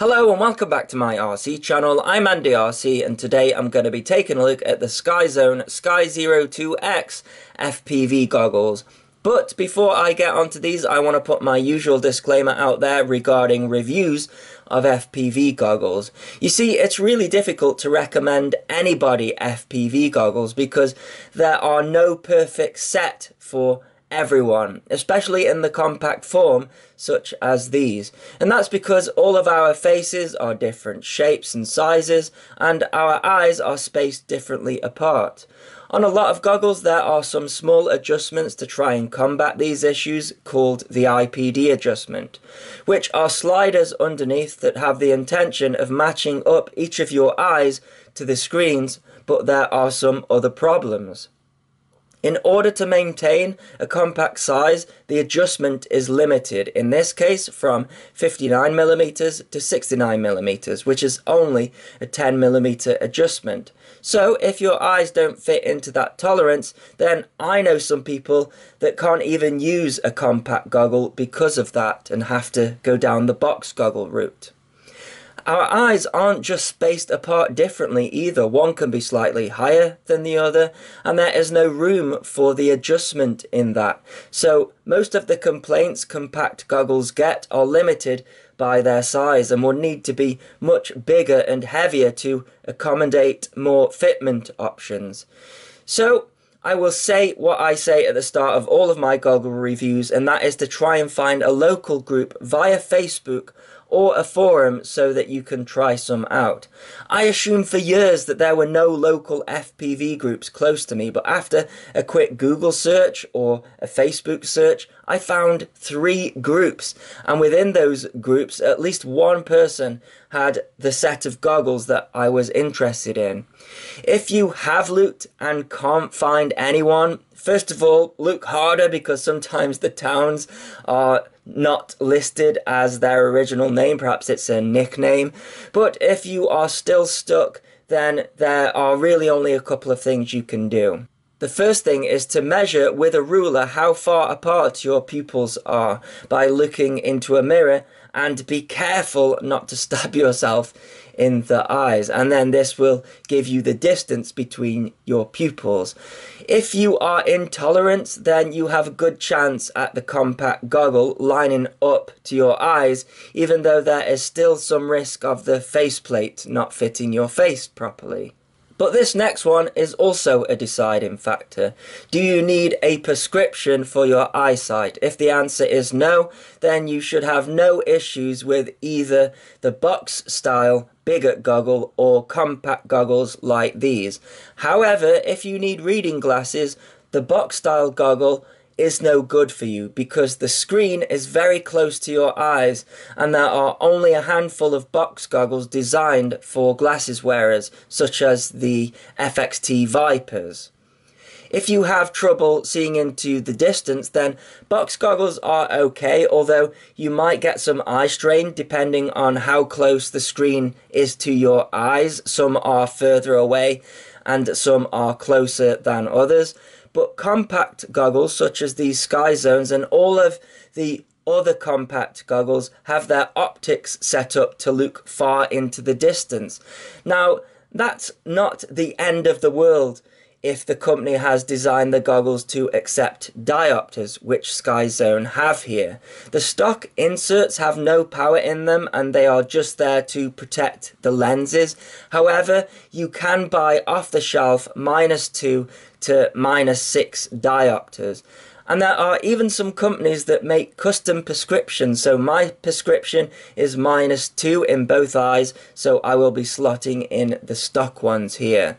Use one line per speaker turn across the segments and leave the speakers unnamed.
Hello and welcome back to my RC channel. I'm AndyRC and today I'm going to be taking a look at the Skyzone SKY02X FPV goggles. But before I get onto these, I want to put my usual disclaimer out there regarding reviews of FPV goggles. You see, it's really difficult to recommend anybody FPV goggles because there are no perfect set for everyone, especially in the compact form such as these. And that's because all of our faces are different shapes and sizes and our eyes are spaced differently apart. On a lot of goggles there are some small adjustments to try and combat these issues called the IPD adjustment, which are sliders underneath that have the intention of matching up each of your eyes to the screens, but there are some other problems. In order to maintain a compact size, the adjustment is limited, in this case from 59mm to 69mm, which is only a 10mm adjustment. So if your eyes don't fit into that tolerance, then I know some people that can't even use a compact goggle because of that and have to go down the box goggle route. Our eyes aren't just spaced apart differently either. One can be slightly higher than the other, and there is no room for the adjustment in that. So most of the complaints compact goggles get are limited by their size and will need to be much bigger and heavier to accommodate more fitment options. So I will say what I say at the start of all of my goggle reviews, and that is to try and find a local group via Facebook or a forum so that you can try some out. I assumed for years that there were no local FPV groups close to me, but after a quick Google search or a Facebook search, I found 3 groups, and within those groups at least one person had the set of goggles that I was interested in. If you have looked and can't find anyone, first of all, look harder because sometimes the towns are not listed as their original name, perhaps it's a nickname. But if you are still stuck, then there are really only a couple of things you can do. The first thing is to measure with a ruler how far apart your pupils are by looking into a mirror, and be careful not to stab yourself in the eyes, and then this will give you the distance between your pupils. If you are intolerant, then you have a good chance at the compact goggle lining up to your eyes, even though there is still some risk of the faceplate not fitting your face properly. But this next one is also a deciding factor. Do you need a prescription for your eyesight? If the answer is no, then you should have no issues with either the box style bigot goggle or compact goggles like these. However, if you need reading glasses, the box style goggle is no good for you because the screen is very close to your eyes and there are only a handful of box goggles designed for glasses wearers, such as the FXT Vipers. If you have trouble seeing into the distance, then box goggles are okay, although you might get some eye strain depending on how close the screen is to your eyes. Some are further away and some are closer than others. But compact goggles such as these Skyzones and all of the other compact goggles have their optics set up to look far into the distance. Now, that's not the end of the world if the company has designed the goggles to accept diopters, which Skyzone have here. The stock inserts have no power in them and they are just there to protect the lenses. However, you can buy off the shelf -2 to -6 diopters. And there are even some companies that make custom prescriptions, so my prescription is -2 in both eyes, so I will be slotting in the stock ones here.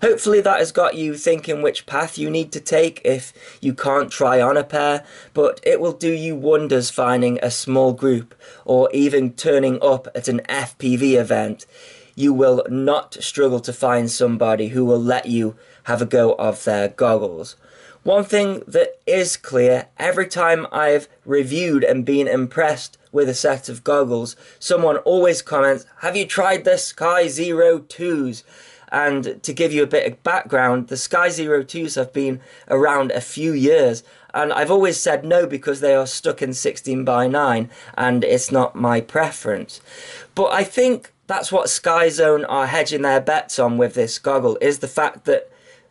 Hopefully that has got you thinking which path you need to take if you can't try on a pair, but it will do you wonders finding a small group or even turning up at an FPV event. You will not struggle to find somebody who will let you have a go of their goggles. One thing that is clear, every time I've reviewed and been impressed with a set of goggles, someone always comments, "Have you tried the SKY02s?" And to give you a bit of background, the SKY02s have been around a few years and I've always said no because they are stuck in 16:9 and it's not my preference. But I think that's what Skyzone are hedging their bets on with this goggle, is the fact that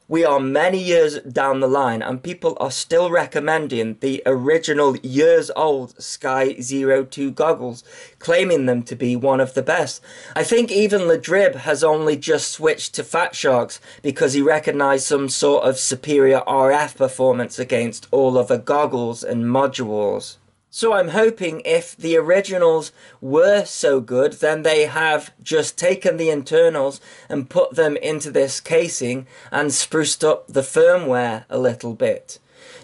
we are many years down the line and people are still recommending the original years-old SKY02 goggles, claiming them to be one of the best. I think even Ladrib has only just switched to Fatsharks because he recognised some sort of superior RF performance against all other goggles and modules. So I'm hoping if the originals were so good, then they have just taken the internals and put them into this casing and spruced up the firmware a little bit.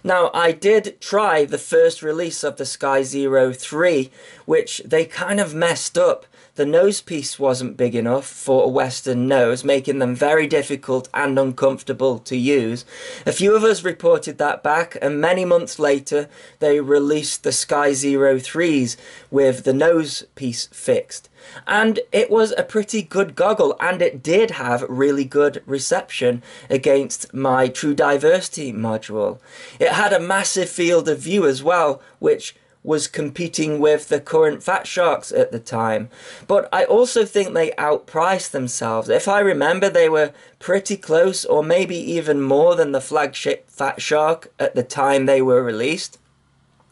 Now, I did try the first release of the SKY03, which they kind of messed up. The nose piece wasn't big enough for a Western nose, making them very difficult and uncomfortable to use. A few of us reported that back, and many months later they released the Sky03s with the nose piece fixed. And it was a pretty good goggle, and it did have really good reception against my True Diversity module. It had a massive field of view as well, which was competing with the current Fatsharks at the time. But I also think they outpriced themselves. If I remember, they were pretty close, or maybe even more than the flagship Fatshark at the time they were released.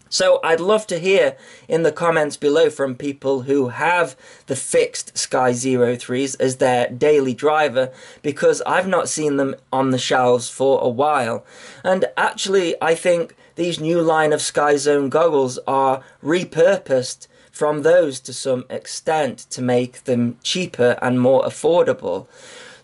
So I'd love to hear in the comments below from people who have the fixed Sky03s as their daily driver, because I've not seen them on the shelves for a while. And actually, I think these new line of Skyzone goggles are repurposed from those to some extent to make them cheaper and more affordable.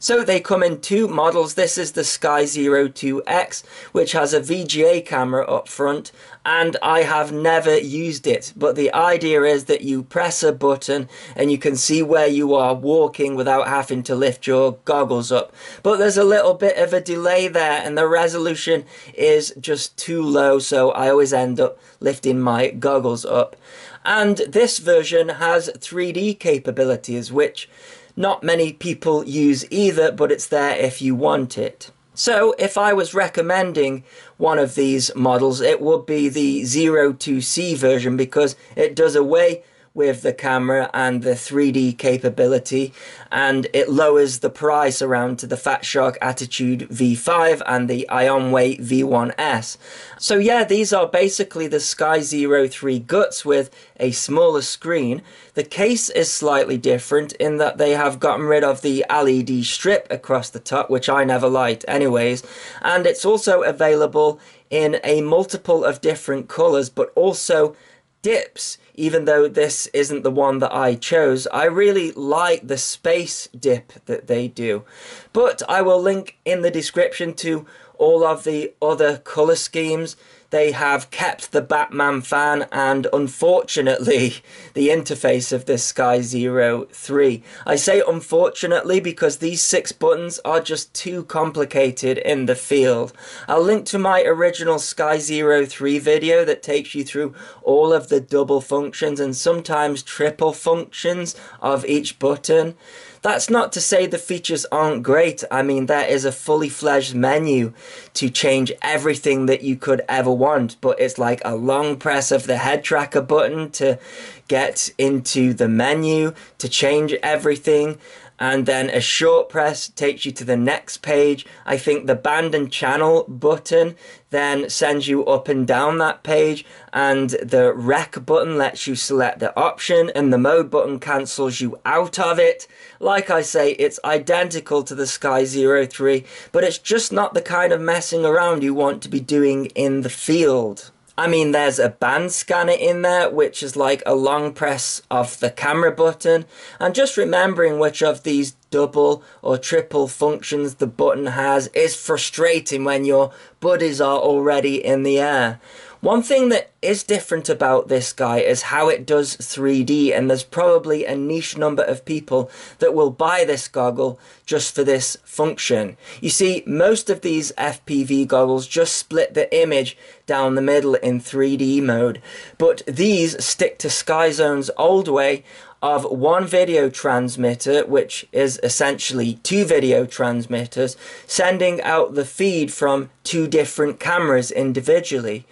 So they come in two models. This is the Sky02X, which has a VGA camera up front, and I have never used it. But the idea is that you press a button and you can see where you are walking without having to lift your goggles up. But there's a little bit of a delay there, and the resolution is just too low, so I always end up lifting my goggles up. And this version has 3D capabilities, which not many people use either, but it's there if you want it. So if I was recommending one of these models, it would be the 02C version, because it does away with the camera and the 3D capability, and it lowers the price around to the Fatshark Attitude V5 and the Ionway V1S. So yeah, these are basically the Sky03 guts with a smaller screen. The case is slightly different in that they have gotten rid of the LED strip across the top, which I never liked anyways, and it's also available in a multiple of different colours, but also dips. Even though this isn't the one that I chose, I really like the space dip that they do. But I will link in the description to all of the other colour schemes. They have kept the Batman fan and, unfortunately, the interface of this Sky03. I say unfortunately because these 6 buttons are just too complicated in the field. I'll link to my original Sky03 video that takes you through all of the double functions and sometimes triple functions of each button. That's not to say the features aren't great. I mean, there is a fully fledged menu to change everything that you could ever want, but it's like a long press of the head tracker button to get into the menu to change everything, and then a short press takes you to the next page. I think the band and channel button then sends you up and down that page, and the rec button lets you select the option, and the mode button cancels you out of it. Like I say, it's identical to the Sky03, but it's just not the kind of messing around you want to be doing in the field. I mean, there's a band scanner in there, which is like a long press of the camera button, and just remembering which of these double or triple functions the button has is frustrating when your buddies are already in the air. One thing that is different about this guy is how it does 3D, and there's probably a niche number of people that will buy this goggle just for this function. You see, most of these FPV goggles just split the image down the middle in 3D mode, but these stick to Skyzone's old way of one video transmitter, which is essentially two video transmitters, sending out the feed from two different cameras individually.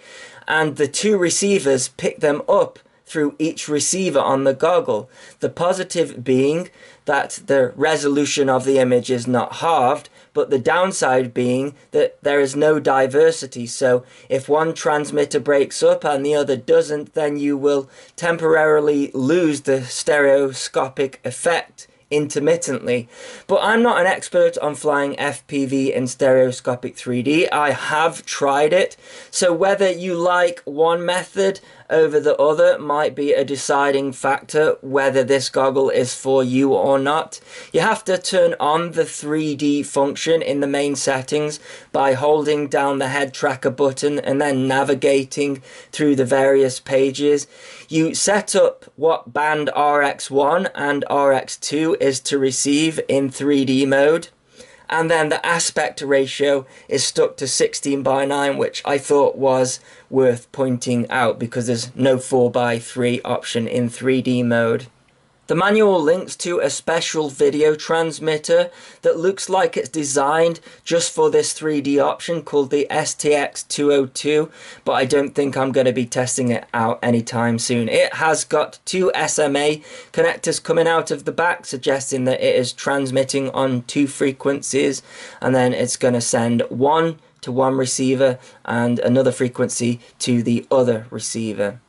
And the two receivers pick them up through each receiver on the goggle. The positive being that the resolution of the image is not halved, but the downside being that there is no diversity. So if one transmitter breaks up and the other doesn't, then you will temporarily lose the stereoscopic effect intermittently. But I'm not an expert on flying FPV in stereoscopic 3D. I have tried it, so whether you like one method over the other might be a deciding factor whether this goggle is for you or not. You have to turn on the 3D function in the main settings by holding down the head tracker button and then navigating through the various pages. You set up what band RX1 and RX2 is to receive in 3D mode, and then the aspect ratio is stuck to 16:9, which I thought was worth pointing out because there's no 4:3 option in 3D mode. The manual links to a special video transmitter that looks like it's designed just for this 3D option called the SKY02, but I don't think I'm going to be testing it out anytime soon. It has got two SMA connectors coming out of the back, suggesting that it is transmitting on two frequencies, and then it's going to send one to one receiver and another frequency to the other receiver.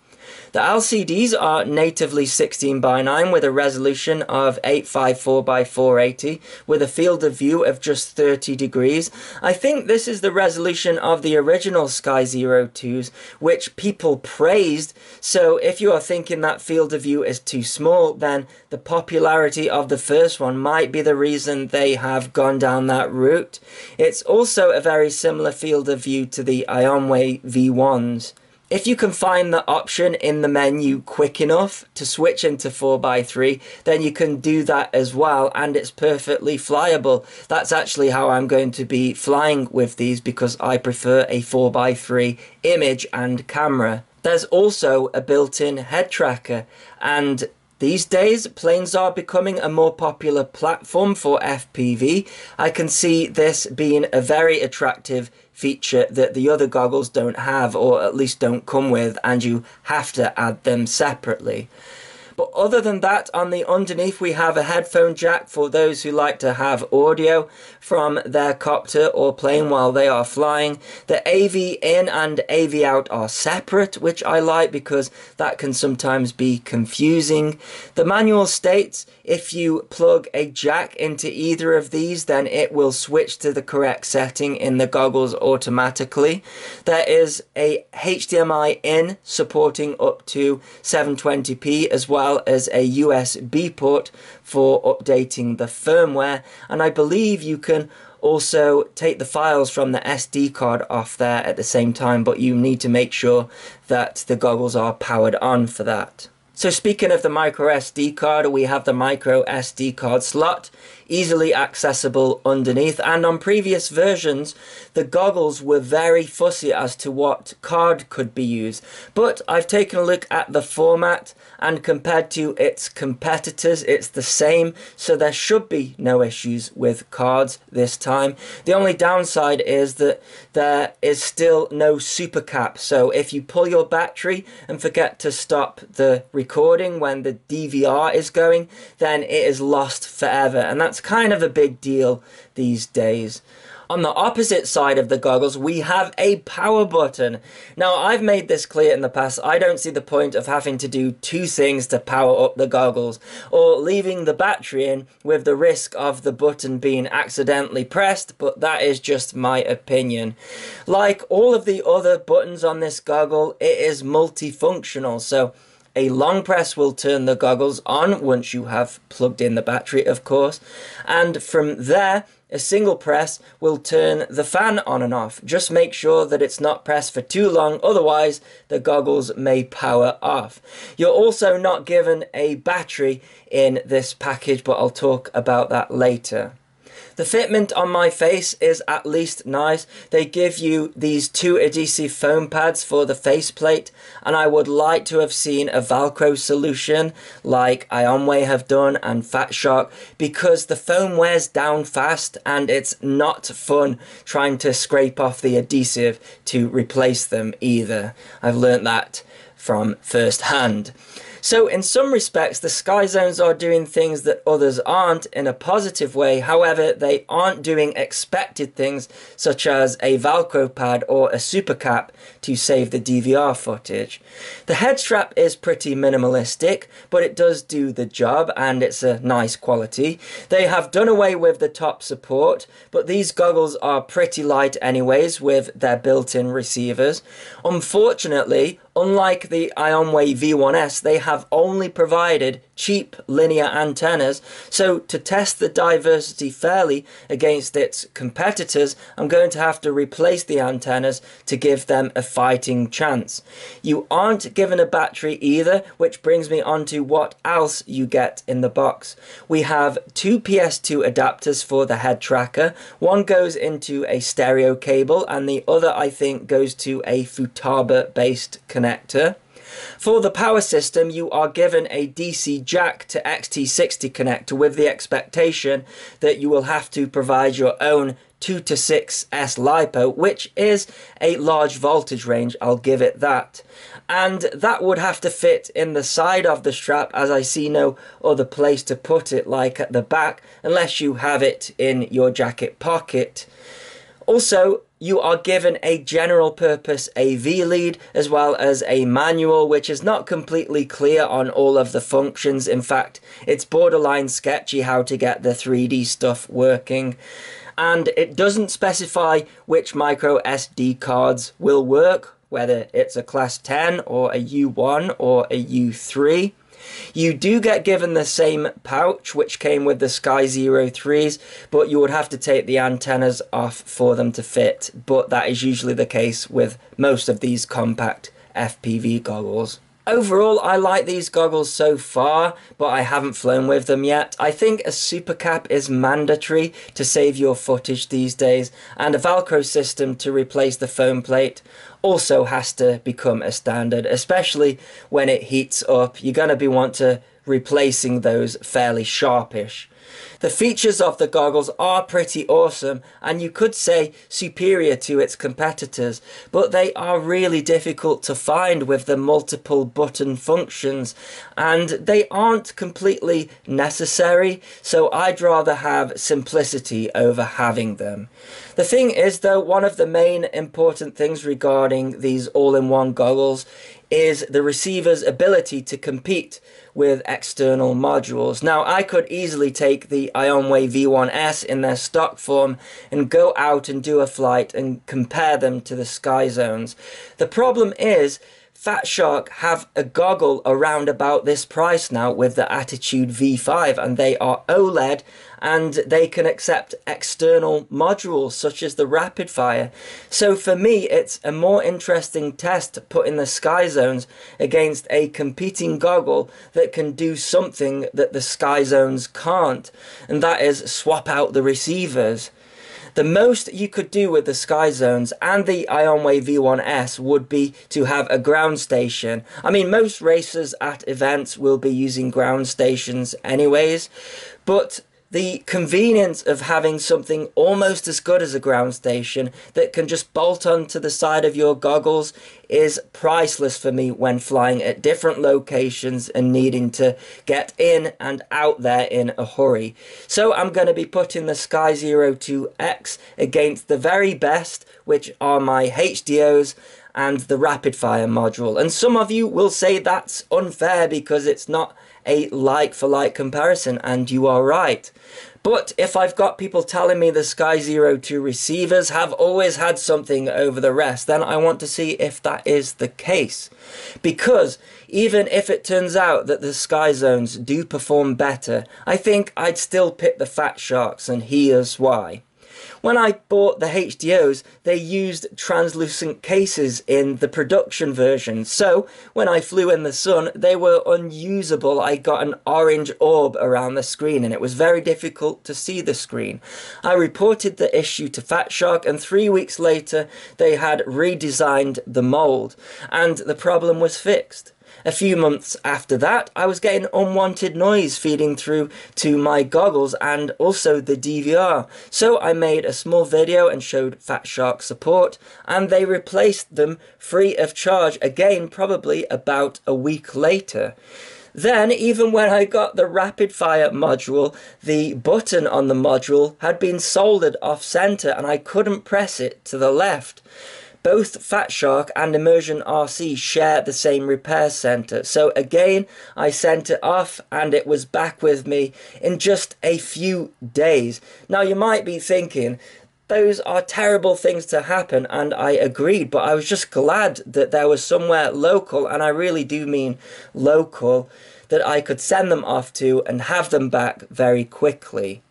The LCDs are natively 16:9 with a resolution of 854x480 with a field of view of just 30 degrees. I think this is the resolution of the original Sky02s, which people praised, so if you are thinking that field of view is too small, then the popularity of the first one might be the reason they have gone down that route. It's also a very similar field of view to the Ionway V1s. If you can find the option in the menu quick enough to switch into 4x3, then you can do that as well, and it's perfectly flyable. That's actually how I'm going to be flying with these because I prefer a 4x3 image and camera. There's also a built-in head tracker, and these days, planes are becoming a more popular platform for FPV. I can see this being a very attractive feature that the other goggles don't have, or at least don't come with, and you have to add them separately. But other than that, on the underneath we have a headphone jack for those who like to have audio from their copter or plane while they are flying. The AV in and AV out are separate, which I like because that can sometimes be confusing. The manual states if you plug a jack into either of these, then it will switch to the correct setting in the goggles automatically. There is a HDMI in supporting up to 720p as well as a USB port for updating the firmware, and I believe you can also take the files from the SD card off there at the same time, but you need to make sure that the goggles are powered on for that. So speaking of the micro SD card, we have the micro SD card slot, easily accessible underneath, and on previous versions the goggles were very fussy as to what card could be used, but I've taken a look at the format and compared to its competitors it's the same, so there should be no issues with cards this time. The only downside is that there is still no Supercap, so if you pull your battery and forget to stop the recording when the DVR is going, then it is lost forever, and that's kind of a big deal these days. On the opposite side of the goggles, we have a power button. Now, I've made this clear in the past, I don't see the point of having to do two things to power up the goggles, or leaving the battery in with the risk of the button being accidentally pressed, but that is just my opinion. Like all of the other buttons on this goggle, it is multifunctional, so a long press will turn the goggles on once you have plugged in the battery, of course, and from there a single press will turn the fan on and off. Just make sure that it's not pressed for too long, otherwise the goggles may power off. You're also not given a battery in this package, but I'll talk about that later. The fitment on my face is at least nice. They give you these 2 adhesive foam pads for the faceplate, and I would like to have seen a Velcro solution like Ionway have done and Fatshark, because the foam wears down fast and it's not fun trying to scrape off the adhesive to replace them either. I've learnt that from first hand. So in some respects, the Skyzones are doing things that others aren't in a positive way. However, they aren't doing expected things such as a Velcro pad or a Supercap to save the DVR footage. The head strap is pretty minimalistic, but it does do the job and it's a nice quality. They have done away with the top support, but these goggles are pretty light anyways with their built-in receivers. Unfortunately, unlike the Ionway V1S, they have only provided cheap linear antennas, so to test the diversity fairly against its competitors, I'm going to have to replace the antennas to give them a fighting chance. You aren't given a battery either, which brings me on to what else you get in the box. We have 2 PS2 adapters for the head tracker. One goes into a stereo cable and the other, I think, goes to a Futaba based connector. For the power system, you are given a DC jack to XT60 connector with the expectation that you will have to provide your own 2 to 6S LiPo, which is a large voltage range, I'll give it that. And that would have to fit in the side of the strap, as I see no other place to put it, like at the back, unless you have it in your jacket pocket. Also, you are given a general purpose AV lead as well as a manual, which is not completely clear on all of the functions. In fact, it's borderline sketchy how to get the 3D stuff working. And it doesn't specify which micro SD cards will work, whether it's a class 10 or a U1 or a U3. You do get given the same pouch which came with the Sky03s, but you would have to take the antennas off for them to fit, but that is usually the case with most of these compact FPV goggles. Overall, I like these goggles so far, but I haven't flown with them yet. I think a Supercap is mandatory to save your footage these days, and a Velcro system to replace the foam plate also has to become a standard, especially when it heats up. You're going to want to replacing those fairly sharpish. The features of the goggles are pretty awesome, and you could say superior to its competitors, but they are really difficult to find with the multiple button functions, and they aren't completely necessary, so I'd rather have simplicity over having them. The thing is though, one of the main important things regarding these all-in-one goggles is the receiver's ability to compete with external modules. Now, I could easily take the Ionway V1S in their stock form and go out and do a flight and compare them to the Skyzones. The problem is, Fatshark have a goggle around about this price now with the Attitude V5, and they are OLED and they can accept external modules such as the Rapid Fire. So for me, it's a more interesting test to put in the Skyzones against a competing goggle that can do something that the Skyzones can't, and that is swap out the receivers. The most you could do with the Skyzones and the Ionway V1S would be to have a ground station. I mean, most racers at events will be using ground stations anyways, but the convenience of having something almost as good as a ground station that can just bolt onto the side of your goggles is priceless for me when flying at different locations and needing to get in and out there in a hurry. So I'm going to be putting the Sky02X against the very best, which are my HDOs and the Rapid Fire module. And some of you will say that's unfair because it's not a like-for-like comparison, and you are right. But if I've got people telling me the Sky02 receivers have always had something over the rest, then I want to see if that is the case. Because even if it turns out that the Skyzones do perform better, I think I'd still pick the Fatsharks, and here's why. When I bought the HDOs, they used translucent cases in the production version, so when I flew in the sun, they were unusable. I got an orange orb around the screen and it was very difficult to see the screen. I reported the issue to Fatshark, and 3 weeks later they had redesigned the mold and the problem was fixed. A few months after that, I was getting unwanted noise feeding through to my goggles and also the DVR. So I made a small video and showed Fatshark support, and they replaced them free of charge, again probably about a week later. Then, even when I got the rapid fire module, the button on the module had been soldered off center and I couldn't press it to the left. Both Fatshark and AndyRC share the same repair center, so again I sent it off and it was back with me in just a few days. Now you might be thinking, those are terrible things to happen, and I agreed, but I was just glad that there was somewhere local, and I really do mean local, that I could send them off to and have them back very quickly.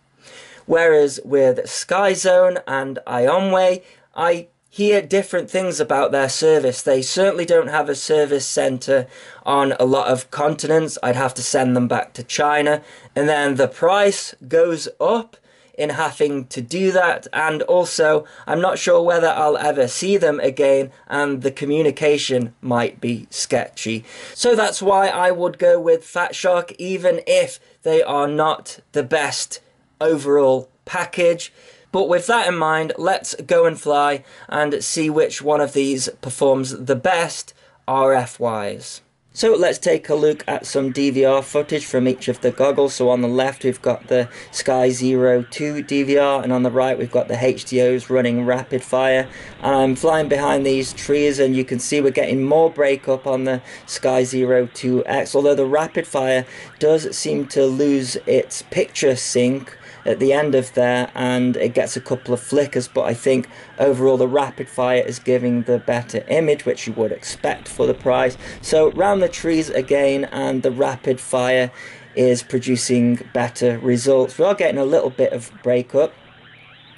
Whereas with Skyzone and Ionway, I hear different things about their service. They certainly don't have a service centre on a lot of continents. I'd have to send them back to China, and then the price goes up in having to do that, and also I'm not sure whether I'll ever see them again, and the communication might be sketchy. So that's why I would go with Fatshark, even if they are not the best overall package. But with that in mind, let's go and fly and see which one of these performs the best RF-wise. So let's take a look at some DVR footage from each of the goggles. So on the left we've got the SKY02 DVR, and on the right we've got the HDOs running rapid fire. And I'm flying behind these trees and you can see we're getting more breakup on the Sky02X, although the rapid fire does seem to lose its picture sync at the end of there and it gets a couple of flickers, but I think overall the rapid fire is giving the better image, which you would expect for the price. So round the trees again, and the rapid fire is producing better results. We are getting a little bit of breakup.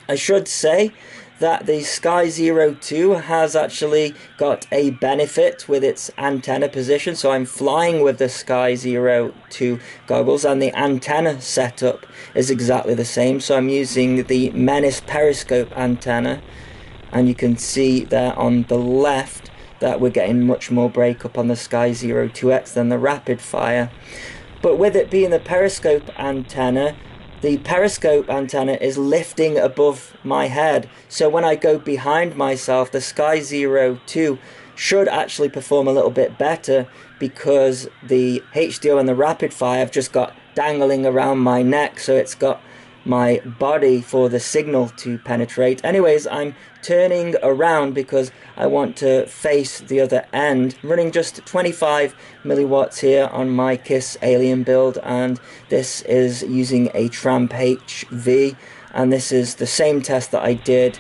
I should say that the Sky02 has actually got a benefit with its antenna position. So I'm flying with the Sky02 goggles and the antenna setup is exactly the same. So I'm using the Menace periscope antenna, and you can see there on the left that we're getting much more breakup on the Sky02X than the rapid fire. But with it being the periscope antenna, the periscope antenna is lifting above my head, so when I go behind myself, the Sky02 should actually perform a little bit better, because the HDO and the rapid fire have just got dangling around my neck, so it's got my body for the signal to penetrate. Anyways, I'm turning around because I want to face the other end. I'm running just 25 milliwatts here on my KISS Alien build, and this is using a Tramp HV, and this is the same test that I did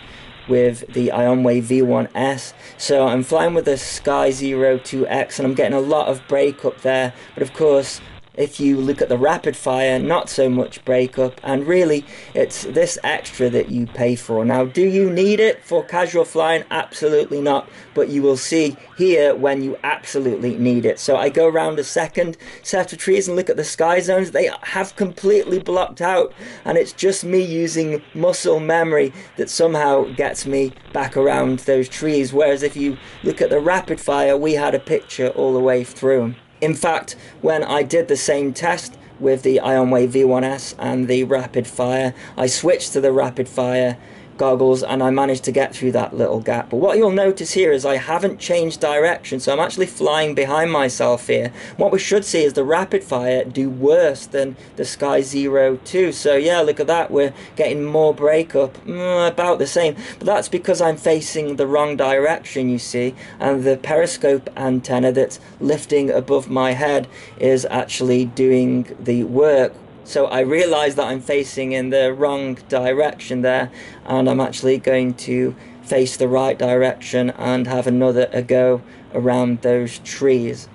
with the Ionway V1S. So I'm flying with the Sky02X and I'm getting a lot of breakup there, but of course if you look at the rapid fire, not so much breakup, and really it's this extra that you pay for. Now, do you need it for casual flying? Absolutely not, but you will see here when you absolutely need it. So I go around a second set of trees and look at the sky zones. They have completely blocked out, and it's just me using muscle memory that somehow gets me back around those trees, whereas if you look at the rapid fire, we had a picture all the way through. In fact, when I did the same test with the Ionway V1S and the rapid fire, I switched to the rapid fire goggles and I managed to get through that little gap. But what you'll notice here is I haven't changed direction, so I'm actually flying behind myself here. What we should see is the rapid fire do worse than the Sky02. So yeah, look at that, we're getting more breakup, about the same. But that's because I'm facing the wrong direction, you see, and the periscope antenna that's lifting above my head is actually doing the work. So I realise that I'm facing in the wrong direction there, and I'm actually going to face the right direction and have another go around those trees.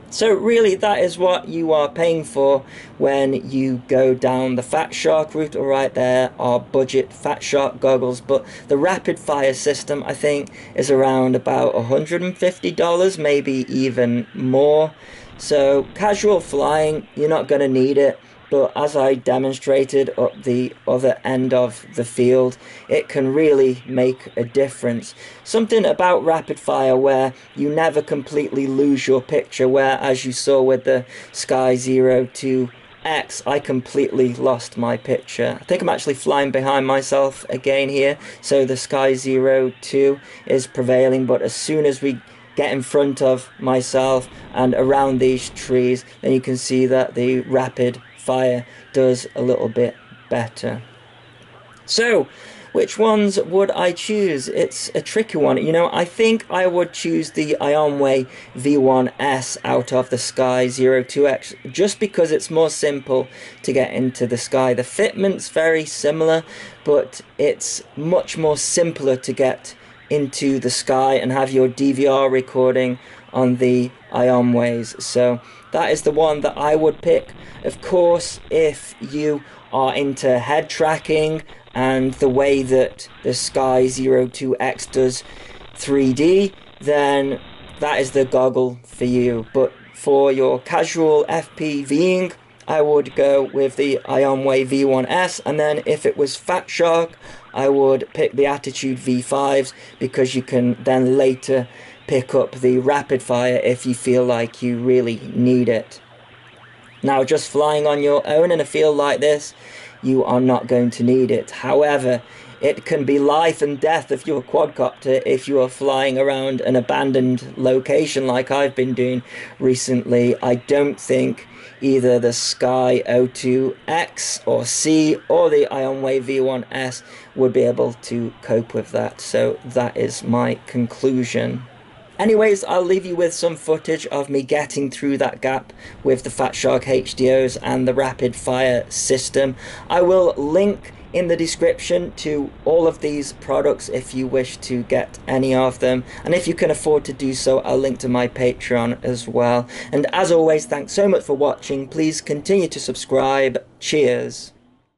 So really, that is what you are paying for when you go down the Fatshark route. All right, there are budget Fatshark goggles, but the rapid fire system, I think, is around about $150, maybe even more. So casual flying, you're not going to need it. But as I demonstrated up the other end of the field, it can really make a difference. Something about rapid fire where you never completely lose your picture, where as you saw with the Sky02X, I completely lost my picture. I think I'm actually flying behind myself again here, so the Sky02 is prevailing, but as soon as we get in front of myself and around these trees, then you can see that the rapid fire does a little bit better. So which ones would I choose? It's a tricky one. You know, I think I would choose the Ionway V1S out of the Sky02X just because it's more simple to get into the sky. The fitment's very similar, but it's much more simpler to get into the sky and have your DVR recording on the Ionways. So that is the one that I would pick. Of course, if you are into head tracking and the way that the Sky02X does 3D, then that is the goggle for you. But for your casual FPVing, I would go with the Ionway V1S, and then if it was Fatshark, I would pick the Attitude V5s because you can then later pick up the rapid fire if you feel like you really need it. Now, just flying on your own in a field like this, you are not going to need it. However, it can be life and death of your quadcopter if you are flying around an abandoned location like I've been doing recently. I don't think either the Sky02X or C or the Ionway V1S would be able to cope with that. So that is my conclusion. Anyways, I'll leave you with some footage of me getting through that gap with the Fatshark HDOs and the rapid fire system. I will link in the description to all of these products if you wish to get any of them, and if you can afford to do so, I'll link to my Patreon as well. And as always, thanks so much for watching. Please continue to subscribe. Cheers.